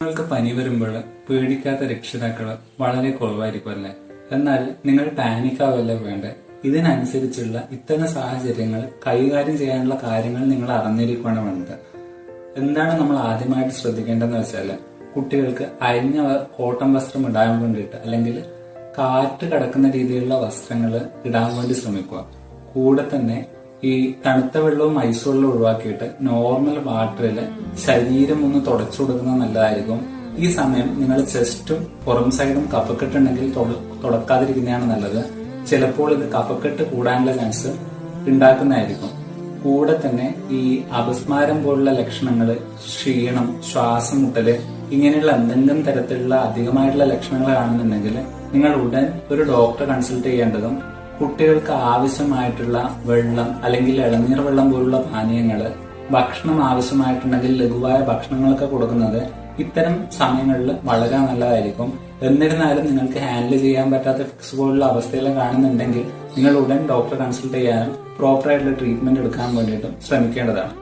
നിങ്ങൾക്ക് പനി വരുമ്പോൾ പേടിക്കാത്ത രക്ഷിതാക്കൾ വളരെ കുറവായിരിക്കും അല്ലേ? എന്നാൽ നിങ്ങൾ പാനിക്കാവല്ല വേണ്ടേ. ഇതിനനുസരിച്ചുള്ള ഇത്തരം സാഹചര്യങ്ങൾ കൈകാര്യം ചെയ്യാനുള്ള കാര്യങ്ങൾ നിങ്ങൾ അറിഞ്ഞിരിക്കുകയാണ് വേണ്ടത്. എന്താണ് നമ്മൾ ആദ്യമായിട്ട് ശ്രദ്ധിക്കേണ്ടതെന്ന് വെച്ചാൽ, കുട്ടികൾക്ക് അയഞ്ഞ കോട്ടൺ വസ്ത്രം ഇടാൻ വേണ്ടിയിട്ട് അല്ലെങ്കിൽ കാറ്റ് കടക്കുന്ന രീതിയിലുള്ള വസ്ത്രങ്ങൾ ഇടാൻ വേണ്ടി ശ്രമിക്കുക. കൂടെ തന്നെ ഈ തണുത്ത വെള്ളവും ഐസ് വെള്ളവും ഒഴിവാക്കിയിട്ട് നോർമൽ വാട്ടറിൽ ശരീരം ഒന്ന് തുടച്ചു കൊടുക്കുന്നത് നല്ലതായിരിക്കും. ഈ സമയം നിങ്ങൾ ചെസ്റ്റും പുറം സൈഡും കഫക്കെട്ടുണ്ടെങ്കിൽ തുടക്കാതിരിക്കുന്നതാണ് നല്ലത്. ചിലപ്പോൾ ഇത് കഫക്കെട്ട് കൂടാനുള്ള ചാൻസ് ഉണ്ടാക്കുന്നതായിരിക്കും. കൂടെ തന്നെ ഈ അപസ്മാരം പോലുള്ള ലക്ഷണങ്ങള്, ക്ഷീണം, ശ്വാസം മുട്ടല്, ഇങ്ങനെയുള്ള എന്തെങ്കിലും തരത്തിലുള്ള അധികമായിട്ടുള്ള ലക്ഷണങ്ങൾ കാണുന്നുണ്ടെങ്കിൽ നിങ്ങൾ ഉടൻ ഒരു ഡോക്ടറെ കൺസൾട്ട് ചെയ്യേണ്ടതും കുട്ടികൾക്ക് ആവശ്യമായിട്ടുള്ള വെള്ളം അല്ലെങ്കിൽ ഇളനീർ വെള്ളം പോലുള്ള പാനീയങ്ങള്, ഭക്ഷണം ആവശ്യമായിട്ടുണ്ടെങ്കിൽ ലഘുവായ ഭക്ഷണങ്ങളൊക്കെ കൊടുക്കുന്നത് ഇത്തരം സമയങ്ങളിൽ വളരെ നല്ലതായിരിക്കും. എന്നിരുന്നാലും നിങ്ങൾക്ക് ഹാൻഡിൽ ചെയ്യാൻ പറ്റാത്ത ഫിക്സ് പോലുള്ള അവസ്ഥയെല്ലാം കാണുന്നുണ്ടെങ്കിൽ നിങ്ങൾ ഉടൻ ഡോക്ടറെ കൺസൾട്ട് ചെയ്യാനും പ്രോപ്പറായിട്ടുള്ള ട്രീറ്റ്മെന്റ് എടുക്കാൻ വേണ്ടിയിട്ടും ശ്രമിക്കേണ്ടതാണ്.